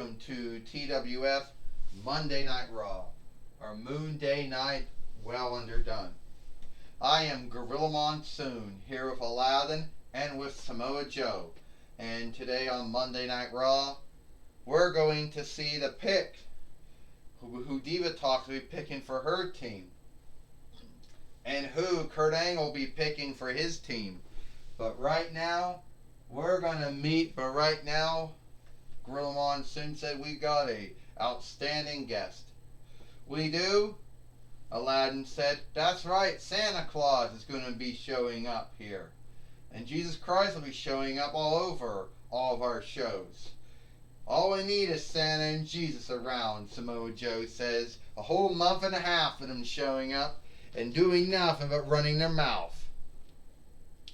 welcome to TWF Monday Night Raw, or Moon Day Night Well Underdone. I am Gorilla Monsoon, here with Aladdin and with Samoa Joe. And today on Monday Night Raw, we're going to see the pick who Diva Talks will be picking for her team, and who Kurt Angle will be picking for his team. But right now, Gorilla Monsoon said we got a outstanding guest. We do? Aladdin said, that's right, Santa Claus is going to be showing up here. And Jesus Christ will be showing up all over all of our shows. All we need is Santa and Jesus around, Samoa Joe says. A whole month and a half of them showing up and doing nothing but running their mouth,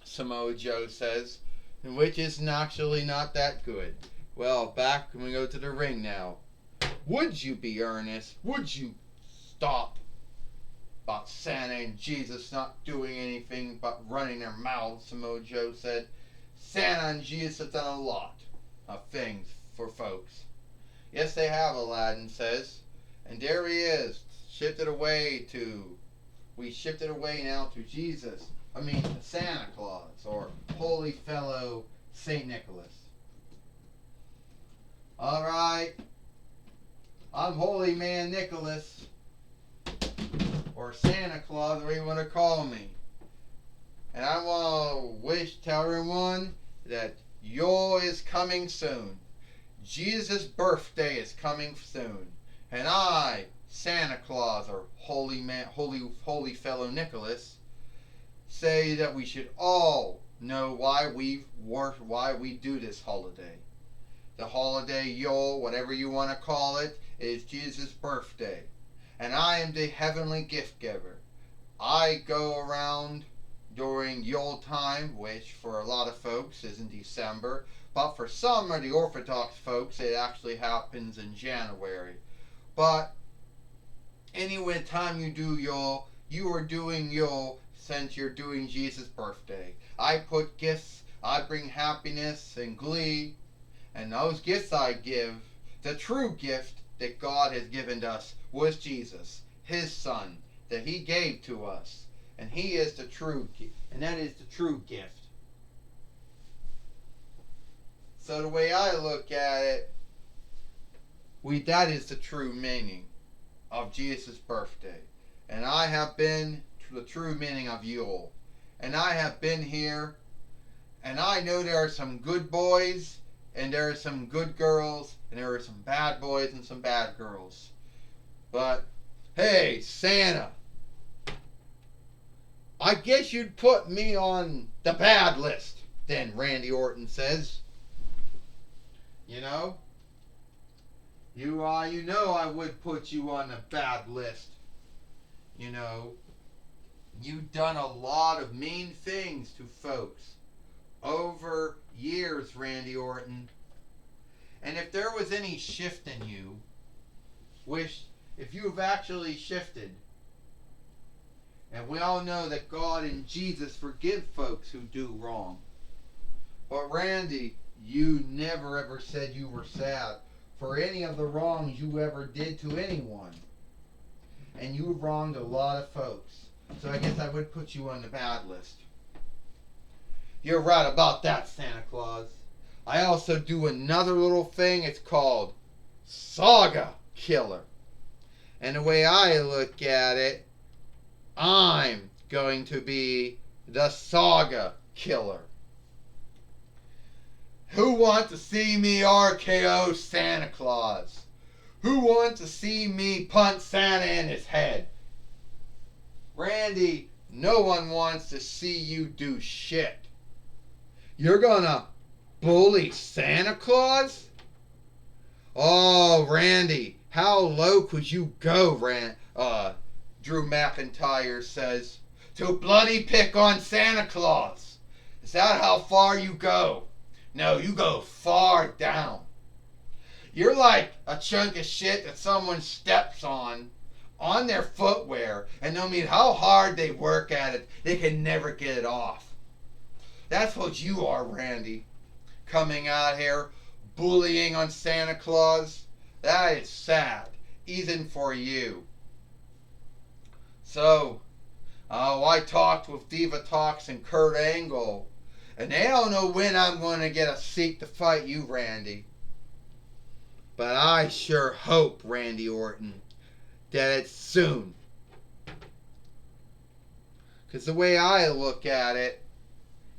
Samoa Joe says, which is actually not that good. Well, back when we go to the ring now. Would you be earnest? Would you stop about Santa and Jesus not doing anything but running their mouths? Samoa Joe said. Santa and Jesus have done a lot of things for folks. Yes, they have, Aladdin says. And there he is, we shifted away now to Santa Claus, or Holy Fellow St. Nicholas. Alright, I'm Holy Man Nicholas, or Santa Claus, whatever you want to call me. And I want to tell everyone that Yule is coming soon. Jesus' birthday is coming soon. And I, Santa Claus, or Holy Fellow Nicholas, say that we should all know why we do this holiday. The holiday Yule, whatever you want to call it, is Jesus' birthday. And I am the heavenly gift giver. I go around during Yule time, which for a lot of folks is in December, but for some of the Orthodox folks it actually happens in January. But any time you do Yule, you are doing Yule since you're doing Jesus' birthday. I put gifts, I bring happiness and glee, and those gifts I give, the true gift that God has given us was Jesus, His Son, that He gave to us. And He is the true gift, and that is the true gift. So the way I look at it, that is the true meaning of Jesus' birthday. And I have been to the true meaning of Yule. And I have been here, and I know there are some good boys, and there are some good girls, and there are some bad boys and some bad girls. But, hey, Santa, I guess you'd put me on the bad list, then, Randy Orton says. You know I would put you on the bad list. You've done a lot of mean things to folks over years, Randy Orton. And if there was any shift in you, if you have actually shifted, and we all know that God and Jesus forgive folks who do wrong. But Randy, you never ever said you were sad for any of the wrongs you ever did to anyone. And you wronged a lot of folks. So I guess I would put you on the bad list. You're right about that, Santa Claus. I also do another little thing. It's called Saga Killer. And the way I look at it, I'm going to be the Saga Killer. Who wants to see me RKO Santa Claus? Who wants to see me punch Santa in his head? Randy, no one wants to see you do shit. You're gonna bully Santa Claus? Oh, Randy, how low could you go, Drew McIntyre says, to bloody pick on Santa Claus? Is that how far you go? No, you go far down. You're like a chunk of shit that someone steps on their footwear, and no matter how hard they work at it, they can never get it off. That's what you are, Randy. Coming out here bullying on Santa Claus. That is sad, even for you. So, I talked with Diva Talks and Kurt Angle, and they don't know when I'm going to get a seat to fight you, Randy. But I sure hope, Randy Orton, that it's soon. Because the way I look at it,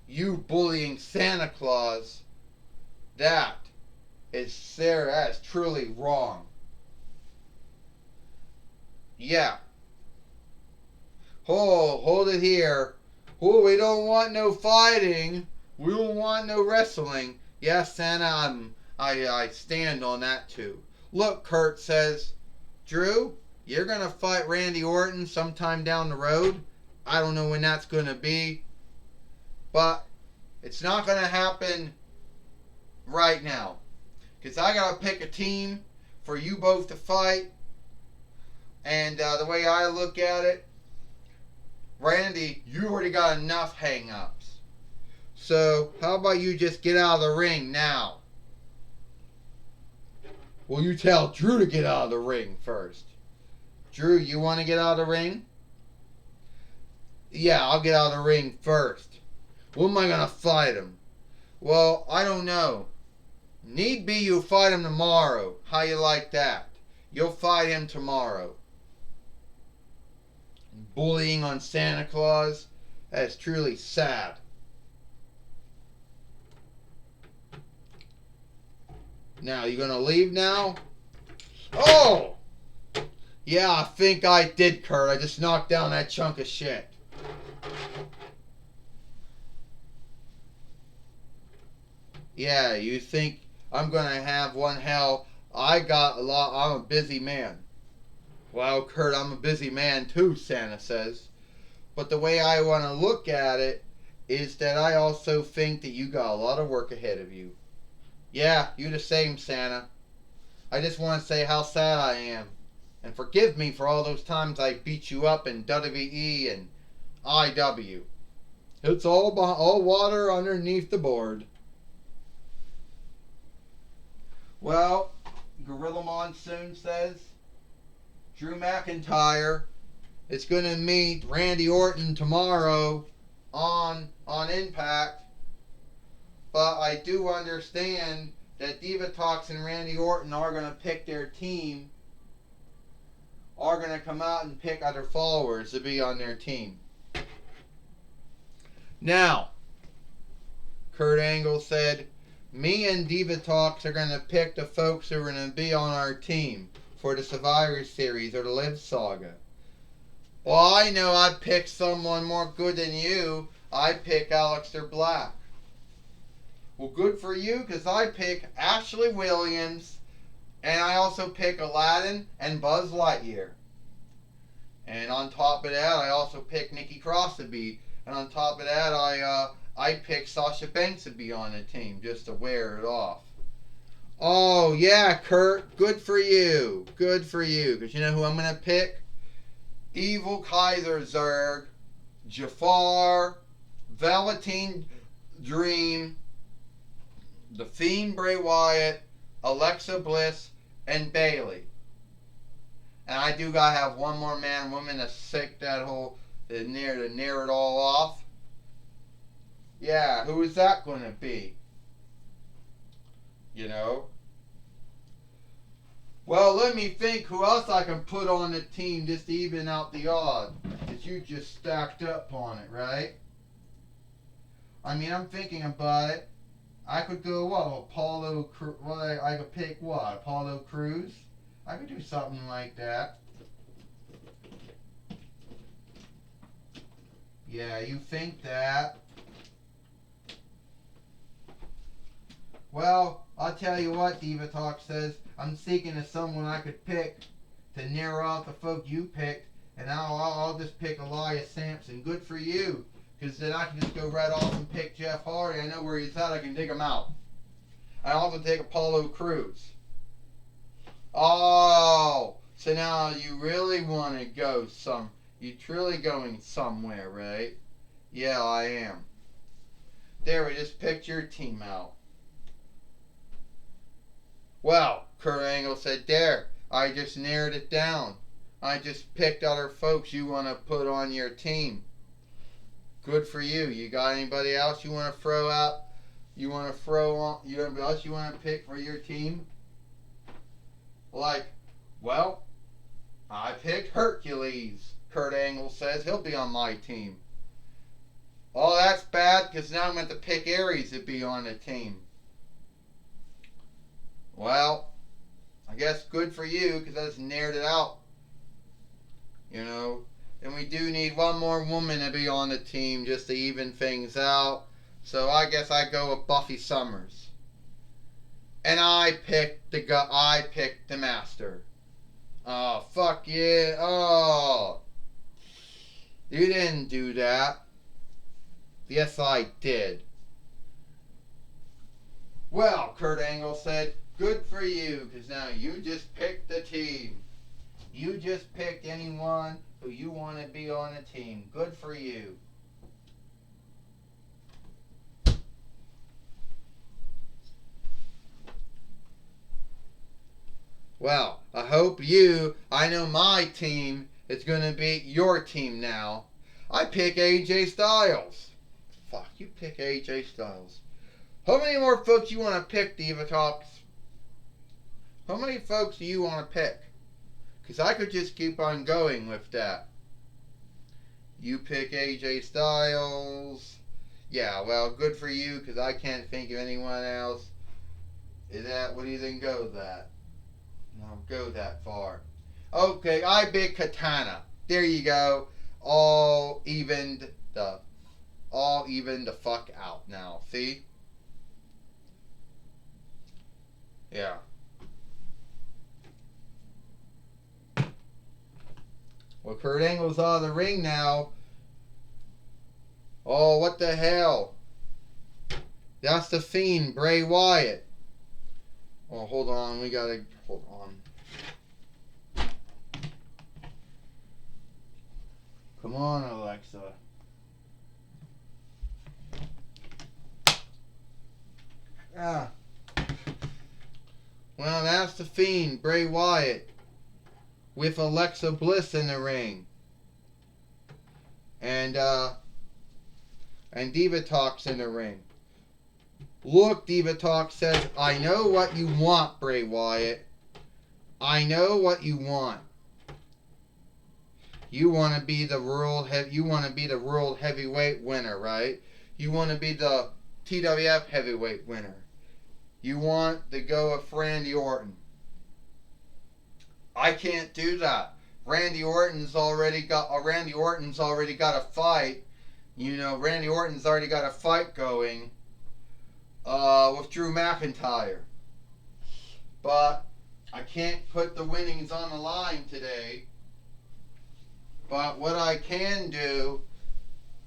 you bullying Santa Claus, that is truly wrong. Yeah. Oh, hold it here. Oh, we don't want no fighting. We don't want no wrestling. Yes, Santa, I stand on that too. Look, Kurt says, Drew, you're going to fight Randy Orton sometime down the road. I don't know when that's going to be. But it's not going to happen right now. Because I got to pick a team for you both to fight. And the way I look at it, Randy, you already got enough hang-ups. So, how about you just get out of the ring now? Well, you tell Drew to get out of the ring first. Drew, you want to get out of the ring? Yeah, I'll get out of the ring first. When am I going to fight him? Well, I don't know. Need be you fight him tomorrow. How you like that? You'll fight him tomorrow. Bullying on Santa Claus? That is truly sad. Now, you gonna leave now? Oh! Yeah, I think I did, Kurt. I just knocked down that chunk of shit. Yeah, you think I'm gonna have one hell? I'm a busy man. Well, Kurt, I'm a busy man too, Santa says. But the way I want to look at it is that I also think that you got a lot of work ahead of you. Yeah, you the same, Santa. I just want to say how sad I am. And forgive me for all those times I beat you up in WWE and IW. It's all water underneath the board. Well, Gorilla Monsoon says Drew McIntyre is going to meet Randy Orton tomorrow on Impact. But I do understand that Diva Talks and Randy Orton are going to pick their team, are going to come out and pick other followers to be on their team. Now, Kurt Angle said, me and Diva Talks are going to pick the folks who are going to be on our team for the Survivor Series or the Live Saga. Well, I know I'd pick someone more good than you. I pick Aleister Black. Well, good for you, because I pick Ashley Williams, and I also pick Aladdin and Buzz Lightyear. And on top of that, I also pick Nikki Cross to be. And on top of that, I pick Sasha Banks to be on the team, just to wear it off. Oh, yeah, Kurt, good for you. Good for you. Because you know who I'm going to pick? Evil Kaiser Zerg, Jafar, Velveteen Dream, The Fiend Bray Wyatt, Alexa Bliss, and Bayley. And I do gotta have one more man and woman to sick that whole to near it all off. Yeah, who is that gonna be? You know? Well, let me think who else I can put on the team just to even out the odds. Because you just stacked up on it, right? I mean, I'm thinking about it. I could go, I could pick what? Apollo Crews? I could do something like that. Yeah, you think that. Well, I'll tell you what, Diva Talk says. I'm seeking of someone I could pick to narrow out the folk you picked, and I'll just pick Elias Sampson. Good for you, because then I can just go right off and pick Jeff Hardy. I know where he's at. I can dig him out. I also take Apollo Crews. Oh, so now you really want to go you're truly going somewhere, right? Yeah, I am. There, we just picked your team out. Well, Kurt Angle said, there, I just narrowed it down. I just picked other folks you want to put on your team. Good for you. You got anybody else you want to throw out? You want to throw on? You anybody else you want to pick for your team? Like, well, I picked Hercules. Kurt Angle says he'll be on my team. Oh, that's bad because now I'm going to pick Aries to be on the team. Well, I guess good for you because I just narrowed it out. You know, and we do need one more woman to be on the team just to even things out. So I guess I go with Buffy Summers. And I picked the Master. Oh, fuck yeah. Oh. You didn't do that. Yes, I did. Well, Kurt Angle said, good for you, because now you just picked the team. You just picked anyone who you want to be on the team. Good for you. Well, I know my team is going to be your team now. I pick AJ Styles. Fuck, you pick AJ Styles. How many more folks you want to pick, Diva Talks? How many folks do you want to pick? Because I could just keep on going with that. You pick AJ Styles. Yeah, well, good for you, because I can't think of anyone else. What do you think goes that? No, go that far. Okay, I pick Katana. There you go. All evened the fuck out now. See? Yeah. Well, Kurt Angle's out of the ring now. Oh, what the hell? That's the Fiend, Bray Wyatt. Oh, hold on. Hold on. Come on, Alexa. Ah. Well, that's the Fiend, Bray Wyatt, with Alexa Bliss in the ring. And Diva Talks in the ring. Look, Diva Talk says, I know what you want, Bray Wyatt. I know what you want. You want to be the world heavyweight winner, right? You want to be the TWF heavyweight winner. You want to go with Randy Orton. I can't do that. Randy Orton's already got a fight. You know, Randy Orton's already got a fight going with Drew McIntyre. But I can't put the winnings on the line today. But what I can do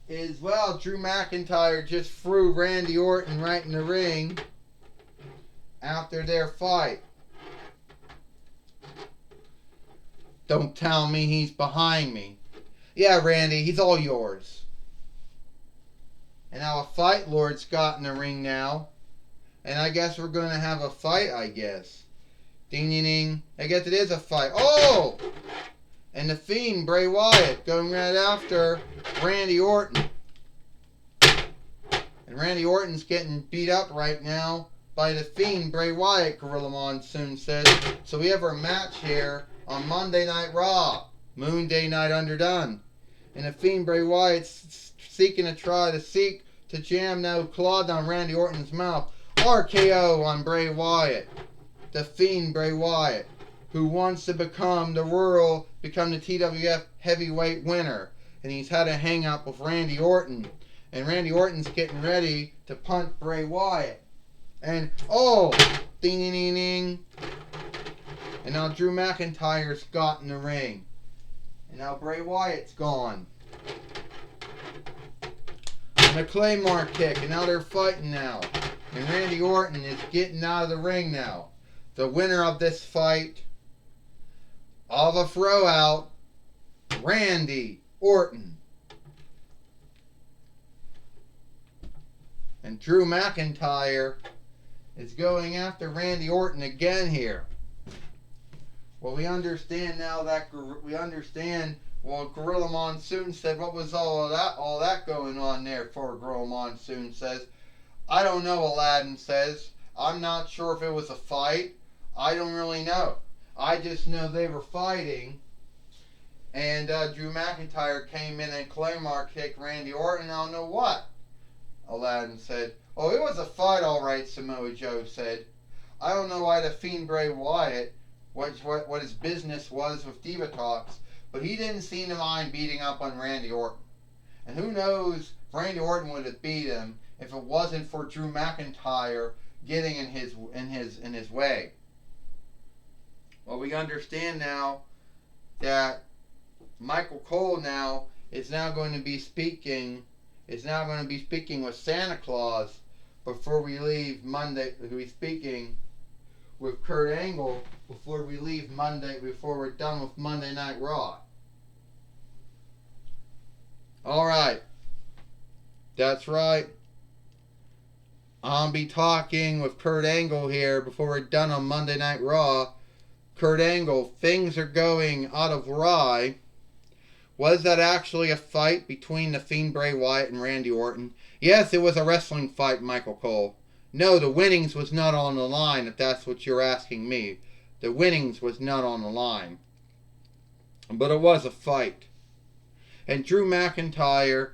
is, well, Drew McIntyre just threw Randy Orton right in the ring after their fight. Don't tell me he's behind me. Yeah, Randy, he's all yours. And now a Fight Lord's got in the ring now. And I guess we're going to have a fight, I guess. Ding, ding, ding. I guess it is a fight. Oh! And the Fiend, Bray Wyatt, going right after Randy Orton. And Randy Orton's getting beat up right now by the Fiend, Bray Wyatt, Gorilla Monsoon said. So we have our match here on Monday Night Raw, Moon Day Night Underdone. And the Fiend, Bray Wyatt's seeking to jam now claw down Randy Orton's mouth. RKO on Bray Wyatt. The Fiend, Bray Wyatt, who wants to become the TWF heavyweight winner. And he's had a hang up with Randy Orton. And Randy Orton's getting ready to punt Bray Wyatt. And, oh, ding, ding, ding, ding. And now Drew McIntyre's got in the ring. And now Bray Wyatt's gone. And a Claymore kick. And now they're fighting now. And Randy Orton is getting out of the ring now. The winner of this fight, of a throw out, Randy Orton. And Drew McIntyre is going after Randy Orton again here. Well, we understand now that Gorilla Monsoon said, what was all that going on there for? Gorilla Monsoon says, I don't know, Aladdin says. I'm not sure if it was a fight. I don't really know. I just know they were fighting. And Drew McIntyre came in and Claymore kicked Randy Orton. I don't know what. Aladdin said. Oh, it was a fight, all right, Samoa Joe said. I don't know why the Fiend Bray Wyatt, what his business was with Diva Talks, but he didn't seem to mind beating up on Randy Orton. And who knows, Randy Orton would have beat him if it wasn't for Drew McIntyre getting in his way. Well, we understand now that Michael Cole now is now going to be speaking with Santa Claus before we leave Monday. He'll be speaking with Kurt Angle before we leave Monday, before we're done with Monday Night Raw. Alright. That's right. I'll be talking with Kurt Angle here before we're done on Monday Night Raw. Kurt Angle, things are going out of Raw. Was that actually a fight between the Fiend Bray Wyatt and Randy Orton? Yes, it was a wrestling fight, Michael Cole. No, the winnings was not on the line, if that's what you're asking me. The winnings was not on the line. But it was a fight. And Drew McIntyre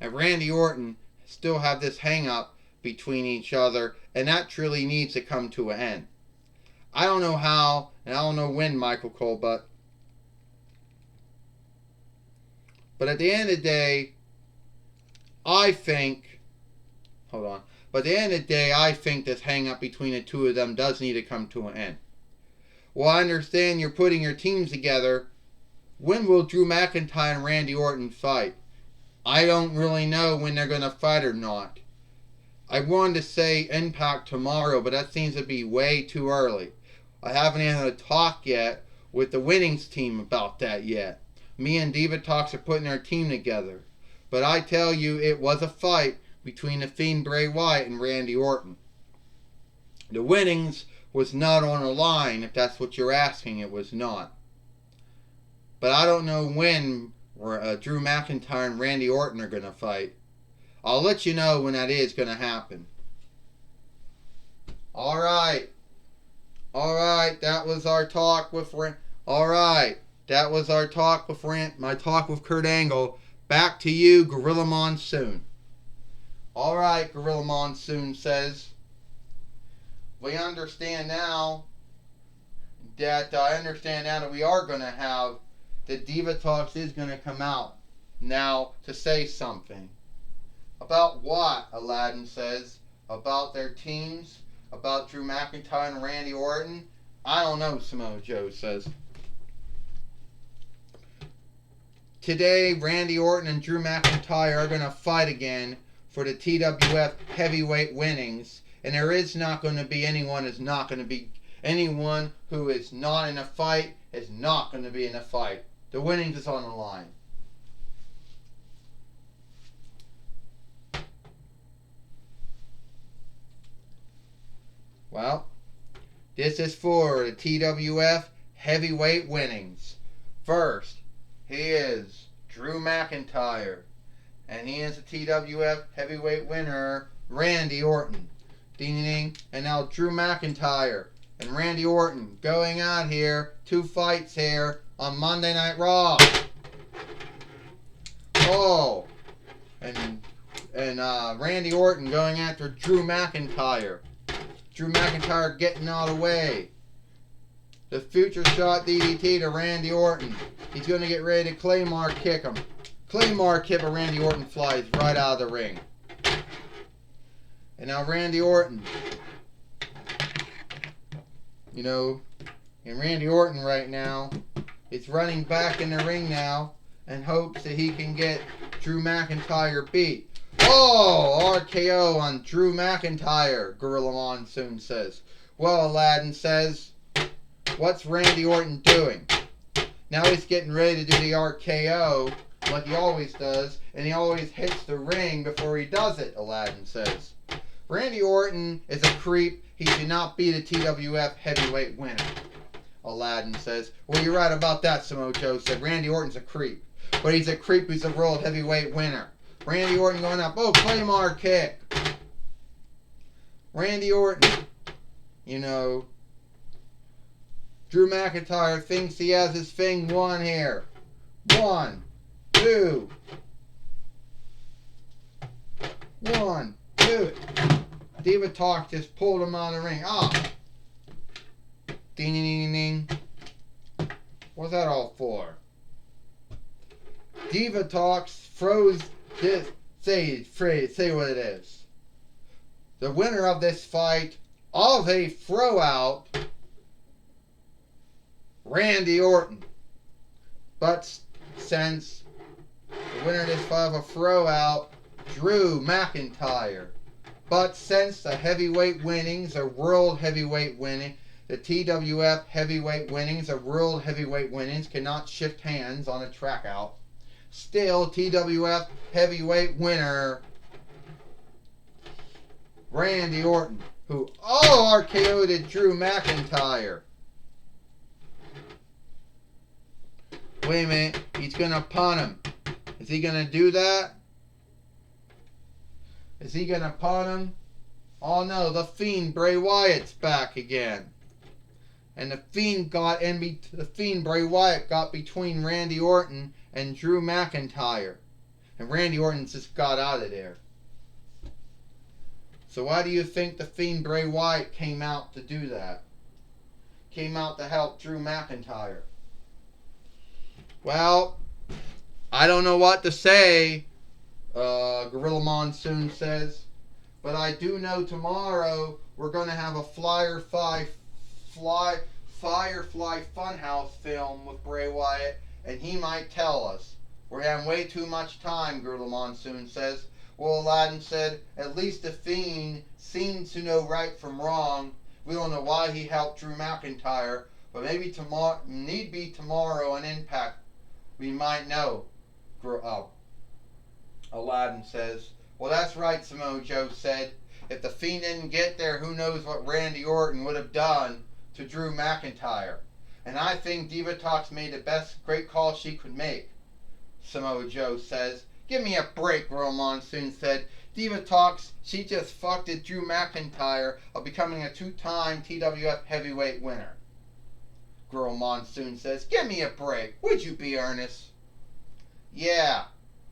and Randy Orton still have this hang-up between each other, and that truly needs to come to an end. I don't know how, and I don't know when, Michael Cole, but at the end of the day, I think, but at the end of the day, I think this hang-up between the two of them does need to come to an end. Well, I understand you're putting your teams together. When will Drew McIntyre and Randy Orton fight? I don't really know when they're going to fight or not. I wanted to say Impact tomorrow, but that seems to be way too early. I haven't had a talk yet with the winnings team about that yet. Me and Diva Talks are putting our team together. But I tell you, it was a fight between the Fiend Bray Wyatt and Randy Orton. The winnings was not on the line, if that's what you're asking. It was not. But I don't know when Drew McIntyre and Randy Orton are going to fight. I'll let you know when that is going to happen. Alright, that was our talk with my talk with Kurt Angle. Back to you, Gorilla Monsoon. Alright, Gorilla Monsoon says, we understand now that we are going to have, that Diva Talks is going to come out now to say something. About what, Aladdin says? About their teams? About Drew McIntyre and Randy Orton? I don't know, Samoa Joe says. Today, Randy Orton and Drew McIntyre are going to fight again for the TWF heavyweight winnings. And there is not going to be anyone who is not in a fight is not going to be in a fight. The winnings is on the line. Well, this is for the TWF heavyweight winnings. First, he is Drew McIntyre. And he is the TWF heavyweight winner, Randy Orton. Ding ding ding. And now Drew McIntyre and Randy Orton going out here. 2 fights here on Monday Night Raw. Oh. And Randy Orton going after Drew McIntyre. Drew McIntyre getting out of the way. The future shot DDT to Randy Orton. He's going to get ready to Claymore kick him. Claymore kick, but Randy Orton flies right out of the ring. And now Randy Orton. And Randy Orton right now is running back in the ring now and hopes that he can get Drew McIntyre beat. Oh, RKO on Drew McIntyre, Gorilla Monsoon says. Well, Aladdin says, what's Randy Orton doing? Now he's getting ready to do the RKO like he always does, and he always hits the ring before he does it, Aladdin says. Randy Orton is a creep. He should not be the TWF heavyweight winner. Aladdin says, well, you're right about that, Samoa Joe said. Randy Orton's a creep. But he's a creep who's a world heavyweight winner. Randy Orton going up. Oh, Claymore kick. Randy Orton, you know, Drew McIntyre thinks he has his thing won here. 1, 2. 1, 2. Diva Talk just pulled him out of the ring. Ah. Ding, ding, ding, ding. What's that all for? Diva Talks froze this. Say what it is. The winner of this fight of a throw out, Randy Orton. But since the winner of this fight of a throw out, Drew McIntyre. But since the heavyweight winnings are world heavyweight winning, the TWF heavyweight winnings are world heavyweight winnings cannot shift hands on a track out. Still, TWF heavyweight winner, Randy Orton, who RKO'd Drew McIntyre. Wait a minute, he's going to pun him. Is he going to do that? Is he going to pun him? Oh no, the Fiend Bray Wyatt's back again. And the Fiend Bray Wyatt got between Randy Orton and Drew McIntyre. And Randy Orton just got out of there. So why do you think the Fiend Bray Wyatt came out to do that? Came out to help Drew McIntyre. Well, I don't know what to say, Gorilla Monsoon says. But I do know tomorrow we're going to have a Firefly Funhouse film with Bray Wyatt, and he might tell us. We're having way too much time, Gorilla Monsoon says. Well, Aladdin said, at least the Fiend seems to know right from wrong. We don't know why he helped Drew McIntyre, but maybe tomorrow on Impact we might know. Aladdin says. Well, that's right, Samoa Joe said. If the Fiend didn't get there, who knows what Randy Orton would have done to Drew McIntyre. And I think Diva Talks made the best great call she could make, Samoa Joe says. Give me a break, Gorilla Monsoon said. Diva Talks, she just fucked at Drew McIntyre of becoming a 2-time TWF heavyweight winner. Gorilla Monsoon says, give me a break. Would you be earnest? Yeah,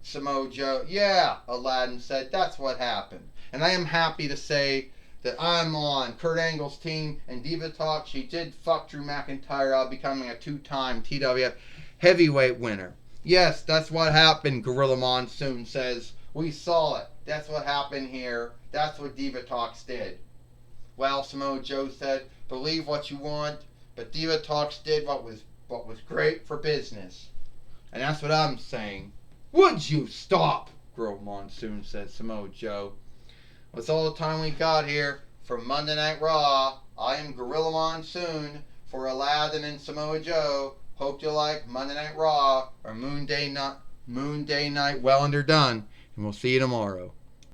Samoa Joe. Yeah, Aladdin said. That's what happened. And I am happy to say that I'm on Kurt Angle's team, and Diva Talk, she did fuck Drew McIntyre out becoming a 2-time TWF heavyweight winner. Yes, that's what happened, Gorilla Monsoon says. We saw it. That's what happened here. That's what Diva Talks did. Well, Samoa Joe said, believe what you want, but Diva Talks did what was great for business. And that's what I'm saying. Would you stop? Gorilla Monsoon said, Samoa Joe. That's all the time we got here for Monday Night Raw. I am Gorilla Monsoon for Aladdin and Samoa Joe. Hope you like Monday Night Raw or Moon Day Night well underdone. And we'll see you tomorrow.